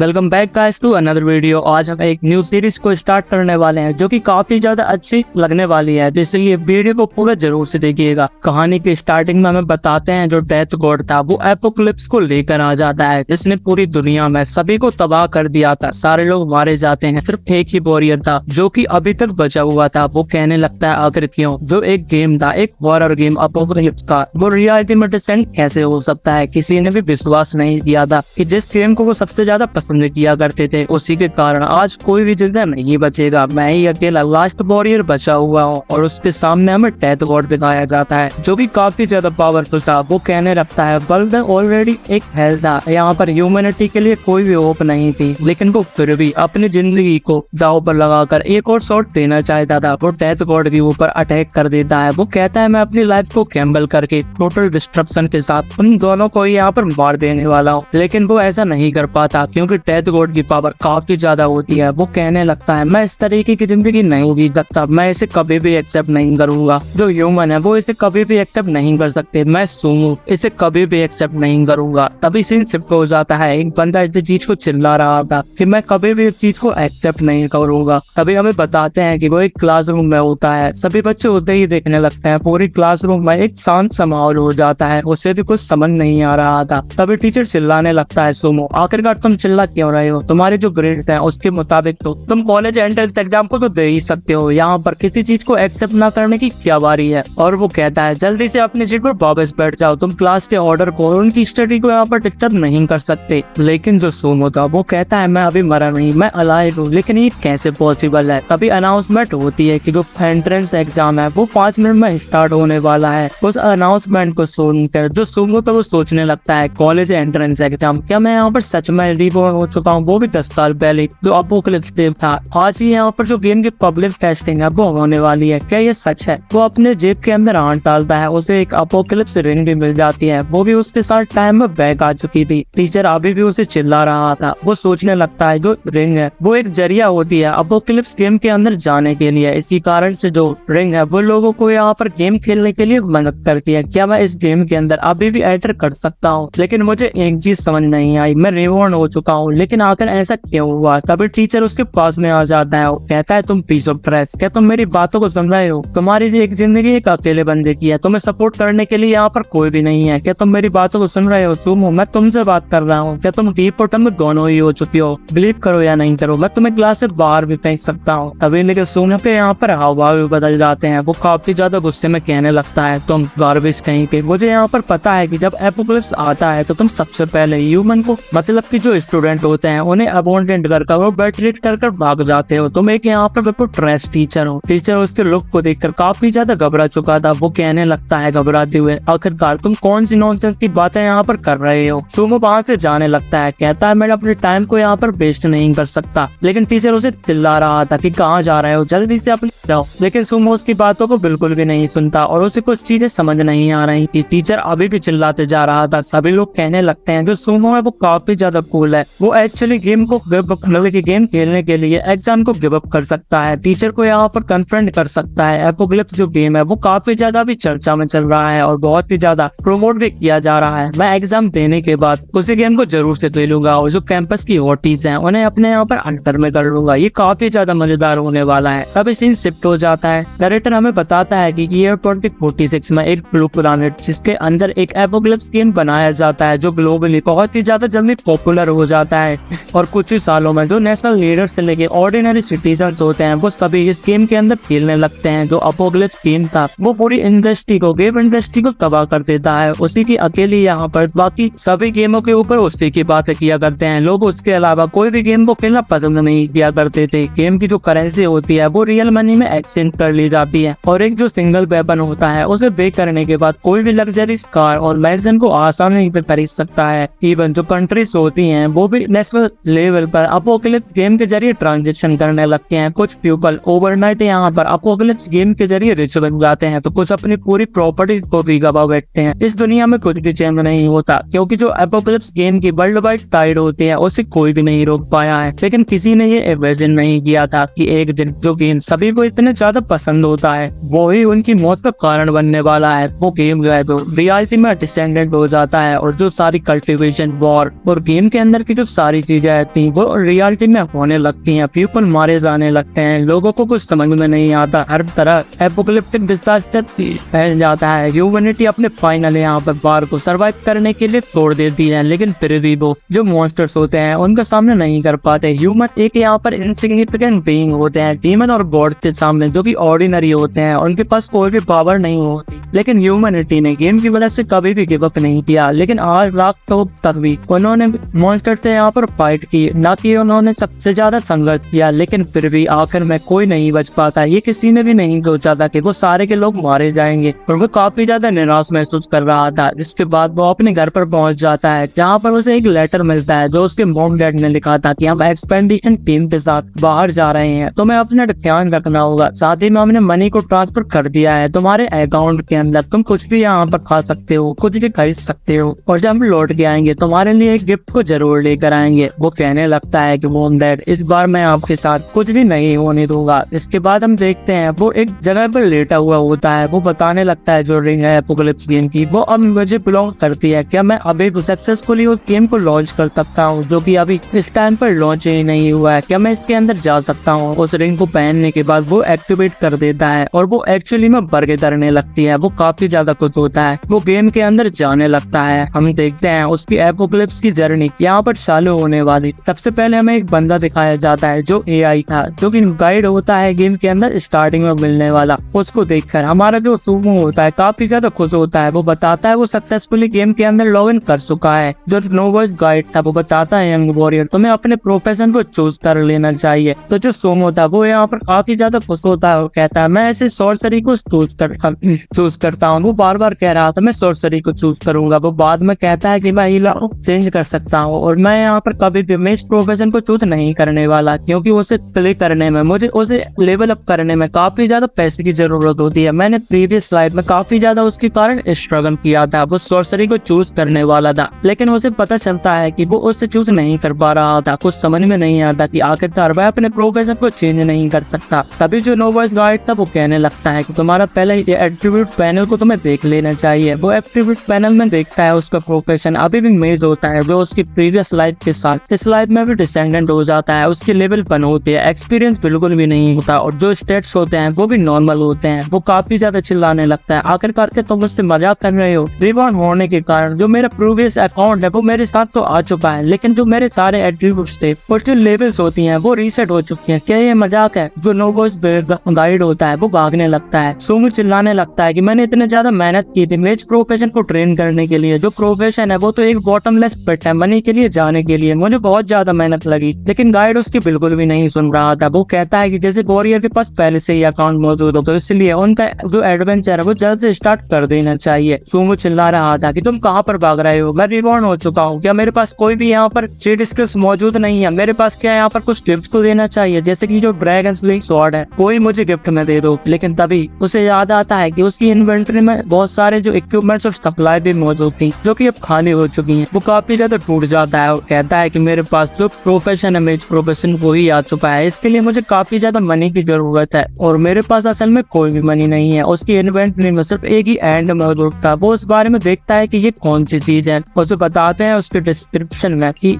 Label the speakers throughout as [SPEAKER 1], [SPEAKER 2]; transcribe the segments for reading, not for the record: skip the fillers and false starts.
[SPEAKER 1] Welcome back guys to another video. आज हम एक न्यू सीरीज को स्टार्ट करने वाले हैं जो कि काफी ज्यादा अच्छी लगने वाली है, तो इसलिए वीडियो को पूरा जरूर से देखिएगा। कहानी की स्टार्टिंग में हमें बताते हैं जो डेथ गॉड था वो एपोकलिप्स को लेकर आ जाता है, जिसने पूरी दुनिया में सभी को तबाह कर दिया था। सारे लोग मारे जाते हैं, सिर्फ एक ही वॉरियर था जो कि अभी तक बचा हुआ था। वो कहने लगता है आखिर क्यों जो एक गेम था, एक हॉरर गेम एपोकलिप्स का, वो रियलिटी में डिसेंट कैसे हो सकता है। किसी ने भी विश्वास नहीं किया था कि जिस गेम को वो सबसे ज्यादा पसंद किया करते थे उसी के कारण आज कोई भी जिंदा नहीं बचेगा। मैं ही अकेला लास्ट वॉरियर बचा हुआ हूँ। और उसके सामने हमें डेथ गॉड दिखाया जाता है जो भी काफी ज्यादा पावरफुल था। वो कहने लगता है वर्ल्ड में ऑलरेडी एक हेल था, यहाँ पर ह्यूमैनिटी के लिए कोई भी होप नहीं थी, लेकिन वो फिर भी अपनी जिंदगी को दांव पर लगाकर एक और शॉट देना चाहता था। वो डेथ गॉड के ऊपर अटैक कर देता है। वो कहता है मैं अपनी लाइफ को गैम्बल करके टोटल डिस्ट्रक्शन के साथ उन दोनों को यहाँ पर मार देने वाला हूँ, लेकिन वो ऐसा नहीं कर पाता क्योंकि डेथ गॉड की पावर काफी ज्यादा होती है। वो कहने लगता है मैं इस तरीके की जिंदगी नहीं जी सकता, मैं इसे कभी भी एक्सेप्ट नहीं करूंगा। जो ह्यूमन है वो इसे कभी भी एक्सेप्ट नहीं कर सकते, मैं सूमो इसे कभी भी एक्सेप्ट नहीं करूंगा। तभी सीन शिफ्ट हो जाता है। एक बंदा इस चीज को चिल्ला रहा था कि मैं कभी भी इस चीज को एक्सेप्ट नहीं करूंगा। तभी हमें बताते हैं कि वो एक क्लासरूम में होता है। सभी बच्चे होते ही देखने लगते हैं। पूरी क्लासरूम में एक शांत सा माहौल हो जाता है। उसे भी कुछ समझ नहीं आ रहा था। तभी टीचर चिल्लाने लगता है सूमो आखिरकार तुम चिल्ला क्यों रहे हो, तुम्हारे जो ग्रेड्स हैं उसके मुताबिक तो तुम कॉलेज एंट्रेंस एग्जाम को तो दे ही सकते हो, यहाँ पर किसी चीज को एक्सेप्ट ना करने की क्या बारी है। और वो कहता है जल्दी से अपनी सीट पर वापस बैठ जाओ, तुम क्लास के ऑर्डर को उनकी स्टडी को यहाँ पर डिस्टर्ब नहीं कर सकते। लेकिन जो सूमो था वो कहता है मैं अभी मरा नहीं, मैं अलाइव हूँ, लेकिन ये कैसे पॉसिबल है। तभी अनाउंसमेंट होती है कि जो एंट्रेंस एग्जाम है वो 5 मिनट में स्टार्ट होने वाला है। उस अनाउंसमेंट को सुनकर जो सूमो था वो सोचने लगता है कॉलेज एंट्रेंस एग्जाम, क्या मैं यहाँ पर सच में रिबॉर्न हो चुका हूँ, वो भी 10 साल पहले जो एपोकलिप्स गेम था। आज ही यहाँ पर जो गेम की पब्लिक टेस्टिंग है वो होने वाली है, क्या ये सच है। वो अपने जेब के अंदर हाथ डालता है, उसे एक एपोकलिप्स रिंग भी मिल जाती है, वो भी उसके साथ टाइम में बैक आ चुकी थी। टीचर अभी भी उसे चिल्ला रहा था। वो सोचने लगता है जो रिंग है वो एक जरिया होती है एपोकलिप्स गेम के अंदर जाने के लिए। इसी कारण से जो रिंग है वो लोगों को यहाँ पर गेम खेलने के लिए मदद करती है। क्या मैं इस गेम के अंदर अभी भी एंटर कर सकता हूँ। लेकिन मुझे एक चीज समझ नहीं आई, मैं रिवॉर्ड हो चुका हूँ, लेकिन आखिर ऐसा क्यों हुआ। तभी टीचर उसके पास में आ जाता है। कहता है तुम पीस ऑफ ट्रैश, क्या तुम मेरी बातों को सुन रहे हो। तुम्हारी एक जिंदगी एक अकेले बंदे की है, तुम्हें सपोर्ट करने के लिए यहाँ पर कोई भी नहीं है। क्या तुम मेरी बातों को सुन रहे हो सूमो, मैं तुमसे बात कर रहा हूँ। क्या तुम डीप बॉटम में दोनों ही हो चुकी हो, बिलीव करो या नहीं करो, मैं तुम्हें क्लास से बाहर भी फेंक सकता हूँ। तभी लेकिन सूमो के यहाँ पर हाव भी बदल जाते हैं। वो काफी ज्यादा गुस्से में कहने लगता है तुम गार्बेज कहीं के, मुझे यहाँ पर पता है कि जब एपोकलिप्स आता है तो तुम सबसे पहले ह्यूमन को, मतलब कि जो स्टूडेंट होते हैं उन्हें अबॉन्डेंट कर वो बेटरीट कर भाग जाते हो। तुम एक यहाँ पर बिल्कुल ट्रैश टीचर हो। टीचर उसके लुक को देखकर काफी ज्यादा घबरा चुका था। वो कहने लगता है घबराते हुए आखिरकार तुम कौन सी नॉनसेंस की बातें यहाँ पर कर रहे हो। सूमो वहां से जाने लगता है। कहता है मैं अपने टाइम को यहाँ पर वेस्ट नहीं कर सकता, लेकिन टीचर उसे चिल्ला रहा था कि कहाँ जा रहे हो, जल्दी से अपनी जाओ। लेकिन सूमो उसकी बातों को बिल्कुल भी नहीं सुनता और उसे कुछ चीजें समझ नहीं आ रही थी। टीचर अभी भी चिल्लाते जा रहा था। सभी लोग कहने लगते हैं जो सूमो है वो काफी ज्यादा कूल है, वो एक्चुअली गेम को गेम खेलने के लिए एग्जाम को गिव अप कर सकता है, टीचर को यहाँ पर कन्फ्रंट कर सकता है। एपोकलिप्स जो गेम है वो काफी ज्यादा भी चर्चा में चल रहा है और बहुत ही ज्यादा प्रोमोट भी किया जा रहा है। मैं एग्जाम देने के बाद उसी गेम को जरूर से ले लूंगा और जो कैंपस की हॉटीज हैं उन्हें अपने यहाँ पर अंतर में कर लूंगा, ये काफी ज्यादा मजेदार होने वाला है। तभी सीन शिफ्ट हो जाता है। नरेटर हमें बताता है कि ईयर 2046 में एक ब्लू प्लैनेट जिसके अंदर एक एपोकलिप्स गेम बनाया जाता है जो ग्लोबली बहुत ही ज्यादा जल्दी पॉपुलर हो जाता है। और कुछ ही सालों में जो नेशनल लीडर से लेके ऑर्डिनरी सिटीजन्स होते हैं वो सभी इस गेम के अंदर खेलने लगते हैं। जो एपोकलिप्स गेम था वो पूरी इंडस्ट्री को, गेम इंडस्ट्री को तबाह कर देता है। उसी की अकेली यहाँ पर बाकी सभी गेमों के ऊपर उसी की बातें किया करते हैं लोग। उसके अलावा कोई भी गेम को खेलना पसंद नहीं किया करते थे। गेम की जो करेंसी होती है वो रियल मनी में एक्सचेंज कर ली जाती है और एक जो सिंगल वेपन होता है उसे बेच करने के बाद कोई भी लग्जरीज कार और मैंशन को आसानी से खरीद सकता है। इवन जो कंट्रीज होती हैं वो भी नेशनल लेवल पर एपोकलिप्स गेम के जरिए ट्रांजेक्शन करने लगते हैं। कुछ पीपल ओवरनाइट यहाँ पर एपोकलिप्स गेम के जरिए रिच बन जाते हैं तो कुछ अपनी पूरी प्रॉपर्टीज को भी गवा बैठते हैं। इस दुनिया में कुछ भी चेंज नहीं होता क्योंकि जो एपोकलिप्स गेम की वर्ल्ड वाइड टाइड होती है उसे कोई भी नहीं रोक पाया है। लेकिन किसी ने ये इमेजिन नहीं किया था कि एक दिन जो गेम सभी को इतने ज्यादा पसंद होता है वो ही उनकी मौत का कारण बनने वाला है। वो गेम जो है तो रियलिटी में डिसेंडेंट हो जाता है और जो सारी कल्टिवेशन वॉर और गेम के अंदर की जो सारी चीजें आती हैं वो रियलिटी में होने लगती हैं। पीपल मारे जाने लगते हैं, लोगों को कुछ समझ में नहीं आता, हर तरह एपोकलिप्टिक डिजास्टर फैल जाता है। ह्यूमैनिटी अपने फाइनल यहाँ पर बार को सरवाइव करने के लिए छोड़ देती है, लेकिन फिर भी वो जो मॉन्स्टर्स होते हैं उनका सामना नहीं कर पाते। ह्यूमन एक यहाँ पर इनसिग्निफिकेंट बीइंग होते हैं डीमन और गॉड के सामने, जो कि ऑर्डिनरी होते हैं, उनके पास कोई भी पावर नहीं होती। लेकिन ह्यूमैनिटी ने गेम की वजह से कभी भी गिव अप नहीं किया, लेकिन आज रात तक भी उन्होंने मॉन्स्टर से यहाँ पर फाइट की, ना कि उन्होंने सबसे ज्यादा संघर्ष किया। लेकिन फिर भी आखिर में कोई नहीं बच पाता। ये किसी ने भी नहीं सोचा था कि वो सारे के लोग मारे जाएंगे, और वो काफी ज्यादा निराश महसूस कर रहा था। जिसके बाद वो अपने घर पर पहुंच जाता है, जहाँ पर उसे एक लेटर मिलता है जो उसके मॉम डैड ने लिखा था कि हम एक्सपेडिशन टीम के साथ बाहर जा रहे हैं, तुम्हें अपना ध्यान रखना होगा। साथ ही में हमने मनी को ट्रांसफर कर दिया है तुम्हारे अकाउंट के अंदर, तुम कुछ भी यहाँ पर खा सकते हो, कुछ भी खरीद सकते हो, और जब हम लौट के आएंगे तुम्हारे लिए एक गिफ्ट को जरूर लेकर आएंगे। वो कहने लगता है कि मॉम डैड इस बार मैं आपके साथ कुछ भी नहीं होने दूंगा। इसके बाद हम देखते हैं वो एक जगह पर लेटा हुआ होता है। वो बताने लगता है जो रिंग है एपोकलिप्स गेम की वो अब मुझे बिलोंग करती है, क्या मैं अभी सक्सेसफुली उस गेम को लॉन्च कर सकता हूँ जो कि अभी इस टाइम पर लॉन्च ही नहीं हुआ है, क्या मैं इसके अंदर जा सकता हूँ। उस रिंग को पहनने के बाद वो एक्टिवेट कर देता है और वो एक्चुअली में बर्गे तरने लगती है। वो काफी ज्यादा खुश होता है, वो गेम के अंदर जाने लगता है। हम देखते हैं उसकी एपोकलिप्स की जर्नी यहाँ पर चालू होने वाली। सबसे पहले हमें एक बंदा दिखाया जाता है जो एआई था, जो कि गाइड होता है गेम के अंदर स्टार्टिंग में मिलने वाला। उसको देखकर हमारा जो सुमो होता है काफी ज्यादा खुश होता है। वो बताता है वो सक्सेसफुली गेम के अंदर लॉग इन कर चुका है। जो नोवॉइस गाइड था वो बताता है यंग वॉरियर तुम्हें अपने प्रोफेशन को चूज कर लेना चाहिए। तो जो सोमो था वो यहाँ पर काफी ज्यादा खुश होता है, वो कहता है मैं ऐसे सॉर्सरी को चूज करता हूँ। वो बार बार कह रहा था मैं सॉर्सरी को चूज करूंगा। वो बाद में कहता है कि मैं हीला चेंज कर सकता हूँ, और मैं यहाँ पर कभी भी मैं इस प्रोफेशन को चूज नहीं करने वाला, क्योंकि उसे प्ले करने में मुझे उसे लेवल अप करने में काफी ज्यादा पैसे की जरूरत होती है। मैंने प्रीवियस लाइफ में काफी ज्यादा उसके कारण स्ट्रगल किया था। वो सॉर्सरी को चूज करने वाला था, लेकिन उसे पता चलता है कि वो उससे चूज नहीं कर पा रहा था। कुछ समझ में नहीं आता कि आखिरकार वह अपने प्रोफेशन को चेंज नहीं कर सकता। तभी जो नोवॉइस गाइड था वो कहने लगता है कि तुम्हारा पहले ये एट्रीब्यूट पैनल को तुम्हें देख लेना चाहिए। वो एट्रीब्यूट पैनल में देखता है उसका प्रोफेशन अभी भी मेज होता है जो उसकी प्रीवियस लाइफ के साथ इस लाइफ में भी डिसेंडेंट हो जाता है। उसके लेवल 1 होते हैं, एक्सपीरियंस बिल्कुल भी नहीं होता, और जो स्टेट्स होते हैं वो भी नॉर्मल होते हैं। वो काफी ज्यादा चिल्लाने लगता है आखिरकार के तुम मुझसे मजाक कर रहे हो। रिवॉर्ड होने के कारण जो मेरा प्रीवियस अकाउंट है वो मेरे साथ तो आ चुका है, लेकिन जो मेरे सारे एट्रीब्यूट्स थे और जो लेवल्स होती हैं वो रीसेट हो चुकी हैं। क्या ये मजाक है? जो नोवॉइस गाइड होता है वो भागने लगता है। सोमू चिल्लाने लगता है कि मैंने इतने ज्यादा मेहनत की थी मेज प्रोफेशन को ट्रेन करने के लिए। जो प्रोफेशन है वो तो एक बॉटमलेस पिट है, मनी के लिए जाने के लिए मुझे बहुत ज्यादा मेहनत लगी। लेकिन गाइड उसकी बिल्कुल भी नहीं सुन रहा था। वो कहता है कि जैसे वॉरियर के पास पहले से ही अकाउंट मौजूद हो तो इसलिए उनका जो एडवेंचर है वो जल्द से स्टार्ट कर देना चाहिए। सोमू चिल्ला रहा था कि तुम कहाँ पर भाग रहे हो, मैं रिवॉर्ड हो चुका हूँ, क्या मेरे पास कोई भी यहाँ पर चीट स्किल्स मौजूद नहीं है? मेरे पास क्या यहाँ पर कुछ टिप्स को देना चाहिए, जैसे कि जो ड्रैगन स्लिंग स्वॉर्ड है कोई मुझे गिफ्ट में दे दो। लेकिन तभी उसे याद आता है कि उसकी इन्वेंटरी में बहुत सारे जो इक्विपमेंट्स और सप्लाई भी मौजूद थी जो कि अब खाली हो चुकी हैं। वो काफी ज्यादा टूट जाता है और कहता है कि मेरे पास जो प्रोफेशन है मेज प्रोफेशन वो ही आ चुका है, इसके लिए मुझे काफी ज्यादा मनी की जरूरत है और मेरे पास असल में कोई भी मनी नहीं है। उसकी इन्वेंटरी में सिर्फ एक ही एंड मौजूद था। वो उस बारे में देखता है कि ये कौन सी चीज है, उसे बताते हैं उसके डिस्क्रिप्शन में कि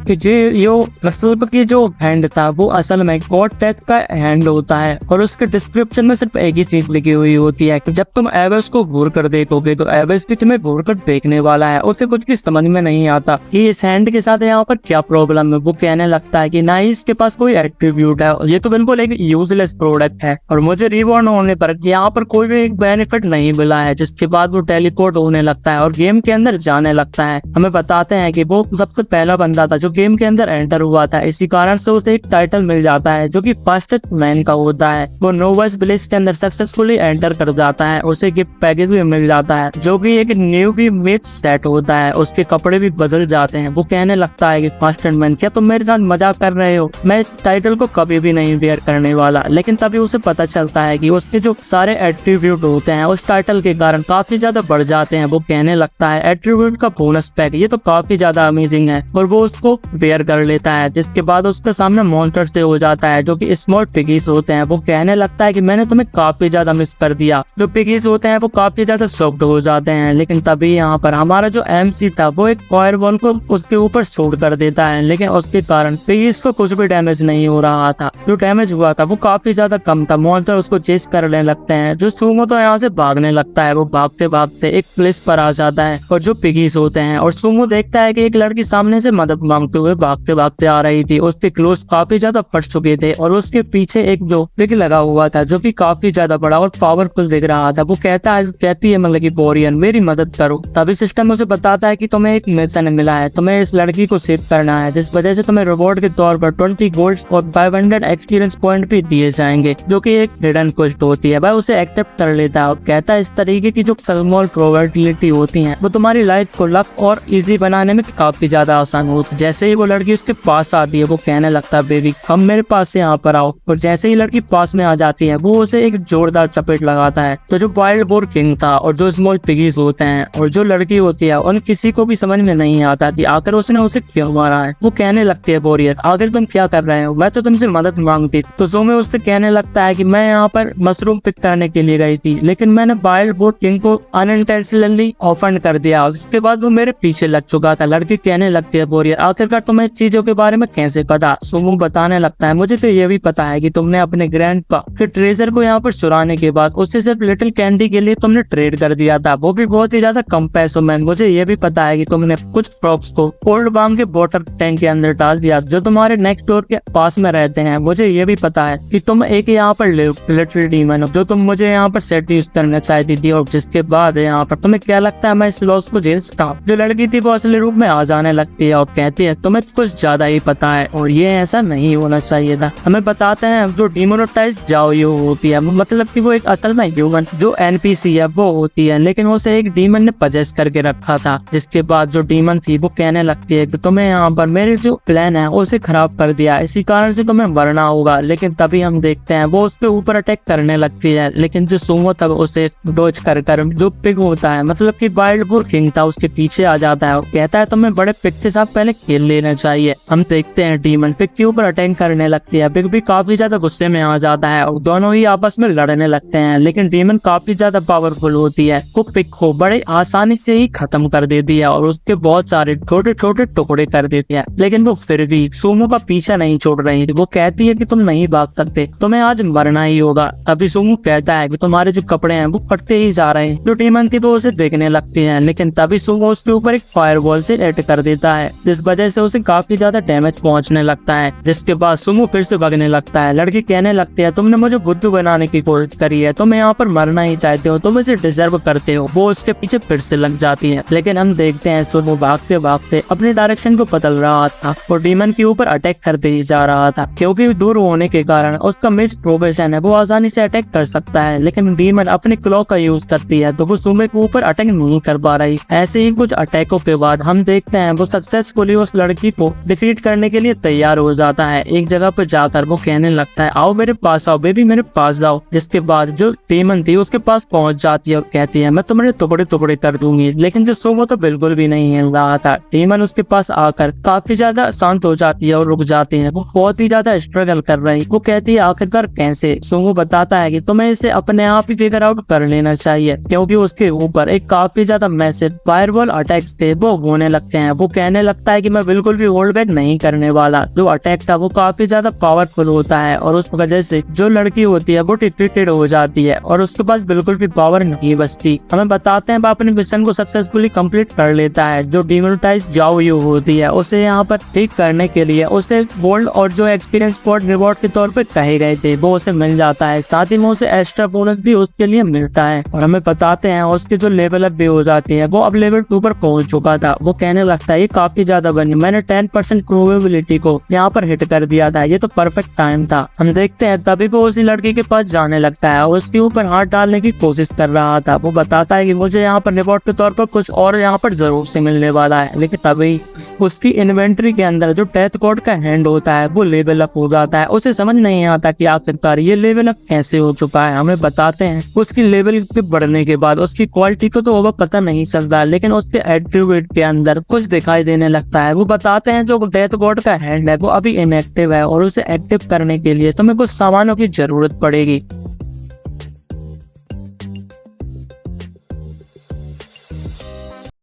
[SPEAKER 1] की जो हैंड था वो असल में गॉड डेथ का हैंड होता है, और उसके डिस्क्रिप्शन में सिर्फ एक ही चीज लिखी हुई होती है कि जब तुम एवेस को घूर कर देखोगे तो एवेस भी तुम्हें घूर कर देखने वाला है। उसे कुछ भी समझ में नहीं आता कि इस हैंड के साथ यहाँ पर क्या प्रॉब्लम है। वो कहने लगता है कि ना ही इसके पास कोई एट्रीब्यूट है, ये तो बिल्कुल एक यूजलेस प्रोडक्ट है और मुझे रिवॉर्ड होने पर यहाँ पर कोई भी एक बेनिफिट नहीं मिला है। जिसके बाद वो टेलीपोर्ट होने लगता है और गेम के अंदर जाने लगता है। हमें बताते हैं कि वो सबसे पहला बंदा था जो गेम के अंदर एंटर हुआ था, इसी कारण से उसे एक टाइटल मिल जाता है जो कि फास्टेस्ट मैन का होता है। वो नोवॉइस विलेज के अंदर सक्सेसफुली एंटर कर जाता है, उसे गिफ्ट पैकेज भी मिल जाता है जो कि एक न्यू भी मेड सेट होता है। उसके कपड़े भी बदल जाते हैं। वो कहने लगता है कि फास्टेस्ट मैन क्या तुम मेरे साथ मजाक कर रहे हो, मैं इस टाइटल को कभी भी नहीं वेयर करने वाला। लेकिन तभी उसे पता चलता है कि उसके जो सारे एट्रीब्यूट होते हैं उस टाइटल के कारण काफी ज्यादा बढ़ जाते हैं। वो कहने लगता है एट्रीब्यूट का बोनस पैक ये तो काफी ज्यादा अमेजिंग है, और वो उसको वेयर कर लेता है। जिसके बाद उसके सामने मॉन्स्टर से हो जाता है जो कि स्मॉल पिगीज होते हैं। वो कहने लगता है कि मैंने तुम्हें काफी ज्यादा मिस कर दिया। जो पिगीज होते हैं वो काफी ज्यादा शॉक्ड हो जाते हैं। लेकिन तभी यहाँ पर हमारा जो एमसी था वो एक फायर बॉल को उसके ऊपर शूट कर कर देता है, लेकिन उसके कारण पिगीज को कुछ भी डैमेज नहीं हो रहा था। जो डैमेज हुआ था वो काफी ज्यादा कम था। मॉन्स्टर उसको चेस करने लगते हैं। जो सूमो तो यहाँ से भागने लगता है। वो भागते भागते एक प्लेस पर आ जाता है और जो पिगीज होते हैं, और सूमो देखता है कि एक लड़की सामने से मदद मांगते हुए भागते भागते आ रही थी। उसके क्लोज काफी ज्यादा फट चुके थे और उसके पीछे एक जो पिग लगा हुआ था जो कि काफी ज्यादा बड़ा और पावरफुल दिख रहा था। वो कहती है मतलब कि बोरियन मेरी मदद करो। तभी सिस्टम उसे बताता है कि तुम्हें एक मिशन मिला है, तुम्हें इस लड़की को सेव करना है, जिस वजह से तुम्हें रिवॉर्ड के तौर पर 20 गोल्ड और 500 एक्सपीरियंस पॉइंट भी दिए जाएंगे, जो कि एक हिडन क्वेस्ट होती है। वह उसे एक्सेप्ट कर लेता है और कहता है इस तरीके की जो स्मॉल प्रोबेबिलिटी होती है वो तुम्हारी लाइफ को लक और इजी बनाने में काफी ज्यादा आसान होती है। जैसे ही वो लड़की उसके पास आती है वो कहने लगता है बेबी हम मेरे पास से यहाँ पर आओ, और जैसे ही लड़की पास में आ जाती है वो उसे एक जोरदार चपेट लगाता है। तो जो वाइल्ड बोर किंग था और जो स्मॉल पिगीज होते हैं और जो लड़की होती है उन किसी को भी समझ में नहीं आता कि आखिर उसने उसे क्यों मारा है। वो कहने लगती है बोरियर आखिर तुम क्या कर रहे हो, मैं तो तुमसे मदद मांगती। तो सूमो उससे कहने लगता है कि मैं यहाँ पर मशरूम पिक करने के लिए गई थी, लेकिन मैंने वाइल्ड बोर किंग को अनइंटेंशनली ऑफेंड कर दिया। उसके बाद वो मेरे पीछे लग चुका था। लड़की कहने लगती है बोरियर आखिरकार तुम्हें चीजों के बारे में कैसे पता। सूमो बताने लगता है मुझे तो ये भी पता है कि तुमने अपने ग्रैंडपा के ट्रेजर को यहाँ पर चुराने के बाद उससे सिर्फ लिटिल कैंडी के लिए तुमने ट्रेड कर दिया था, वो भी बहुत ही ज्यादा कम पैसों में। मुझे ये भी पता है कि तुमने कुछ प्रॉप्स को कोल्ड बाम के वाटर टैंक के अंदर डाल दिया जो तुम्हारे नेक्स्ट डोर के पास में रहते हैं। मुझे ये भी पता है कि तुम एक यहाँ पर लिटरल डीमन हो जो तुम मुझे यहाँ पर सेट यूज करना चाहती थी, और जिसके बाद यहाँ पर तुम्हें क्या लगता है मैं इस लॉस को झेल सकता हूँ। जो लड़की थी वो असली रूप में आ जाने लगती है और कहती है तुम्हें कुछ ज्यादा ही पता है और ये ऐसा नहीं होना चाहिए था। हमें बताते हैं जो डिमोनेटाइज जाओ होती है, मतलब कि वो एक असल में ह्यूमन जो एनपीसी है वो होती है, लेकिन उसे एक डीमन ने पजेस करके रखा था। जिसके बाद जो डीमन थी वो कहने लगती है कि तुम्हें यहाँ पर मेरे जो प्लान है उसे खराब कर दिया, इसी कारण से तुम्हें मरना होगा। लेकिन तभी हम देखते हैं वो उसके ऊपर अटैक करने लगती है, लेकिन जो सूमो तब उसे डोज कर जो पिग होता है मतलब कि वाइल्ड बोर किंग था उसके पीछे आ जाता है और कहता है तुम्हें बड़े पिग के साथ पहले खेल लेना चाहिए। हम देखते हैं डीमन पिग के ऊपर अटैक करने लगती है। पिग भी काफी ज्यादा गुस्से में आ जाता है और दोनों ही आपस में लड़ने लगते हैं, लेकिन डीमन काफी ज्यादा पावरफुल होती है। वो पिग को बड़े आसानी से ही खत्म कर देती है और उसके बहुत सारे छोटे छोटे टुकड़े कर देती है, लेकिन वो फिर भी सूमो का पीछा नहीं छोड़ रही थी। वो कहती है कि तुम नहीं भाग सकते, तुम्हें आज मरना ही होगा। अभी सूमो कहता है कि तुम्हारे जो कपड़े हैं वो फटते ही जा रहे हैं। जो डीमन थी वो उसे देखने लगती है, लेकिन तभी सूमो उसके ऊपर एक फायरबॉल से अटैक कर देता है, जिस वजह से उसे काफी ज्यादा डैमेज पहुंचने लगता है। जिसके बाद सूमो फिर से भागने लगता है। लड़की कहने लगती है तुमने मुझे बुद्धू बनाने की कोशिश करी है, तुम यहाँ पर मरना ही चाहते हो, तुम इसे डिजर्व करते हो। वो उसके पीछे फिर से लग जाती है, लेकिन हम देखते हैं सूमो भागते भागते अपने डायरेक्शन को बदल रहा था और डीमन के ऊपर अटैक करते ही जा रहा था। क्योंकि दूर होने के कारण उसका मिस प्रोबेशन है वो आसानी से अटैक कर सकता है, लेकिन डीमन अपने क्लॉ का यूज करती है तो वो सूमो के ऊपर अटैक नहीं कर पा रही। ऐसे ही कुछ अटैकों के बाद हम देखते हैं वो सक्सेसफुली उस लड़की को डिफीट करने के लिए तैयार हो जाता है। एक जगह पर जाकर वो कहने लगता है आओ मेरे पास आओ बेबी मेरे पास आओ। जिसके बाद जो डीमन थी उसके पास पहुंच जाती है और कहती है मैं तुम्हारे टुकड़े टुकड़े कर दूंगी, लेकिन जो सूमो तो बिल्कुल भी नहीं हिल रहा था। डीमन उसके पास आकर काफी ज्यादा शांत हो जाती है और रुक जाती है। वो बहुत ही ज्यादा स्ट्रगल कर रही। वो कहती है आखिरकार कैसे। सूमो बताता है कि तुम्हें इसे अपने आप ही फिगर आउट कर लेना चाहिए, क्योंकि उसके ऊपर एक काफी ज्यादा मैसिव फायरबॉल अटैक्स थे वो होने लगते हैं। वो कहने लगता है कि मैं बिल्कुल भी होल्ड बैक नहीं करने वाला। जो अटैक था वो काफी ज्यादा पावरफुल होता है और उस वजह से जो लड़की होती है वो डिफीटेड हो जाती है और उसके पास बिल्कुल भी पावर नहीं बचती। हमें बताते हैं वो अपने मिशन को सक्सेसफुली कंप्लीट कर लेता है। जो डिमोनेटाइज जाओ होती है उसे यहाँ पर ठीक करने के लिए उसे गोल्ड और जो एक्सपीरियंस पॉइंट रिवॉर्ड के तौर पर कहे गए थे वो उसे मिल जाता है। साथ ही में उसे एक्स्ट्रा बोनस भी उसके लिए मिलता है और हमें बताते हैं उसके जो लेवल अप भी हो जाती है वो अब लेवल 2 पर पहुंच चुका था। वो कहने लगता है ये काफी ज्यादा बनी, मैंने 10% प्रोबेबिलिटी को यहाँ पर हिट कर दिया था, ये तो परफेक्ट टाइम था। हम देखते हैं तभी वो उसी लड़की के पास जाने लगता है और उसके ऊपर हाथ डालने की कोशिश कर रहा था। वो बताता है कि मुझे यहाँ पर रिवॉर्ड के तौर पर कुछ और यहाँ पर जरूर से मिलने वाला है, लेकिन तभी उसकी इन्वेंट्री के अंदर जो डेथ गॉड का हैंड होता है वो लेवल अप हो जाता है। उसे समझ नहीं आता कि आखिरकार ये लेवल अप कैसे हो चुका है। हमें बताते हैं उसकी लेवल के बढ़ने के बाद उसकी क्वालिटी को तो वो पता नहीं चलता, लेकिन उसके एट्रीब्यूट के अंदर कुछ दिखाई देने लगता है। वो बताते हैं जो डेथ गॉड का हैंड है वो अभी इनएक्टिव है और उसे एक्टिव करने के लिए तुम्हें कुछ सामानों की जरूरत पड़ेगी।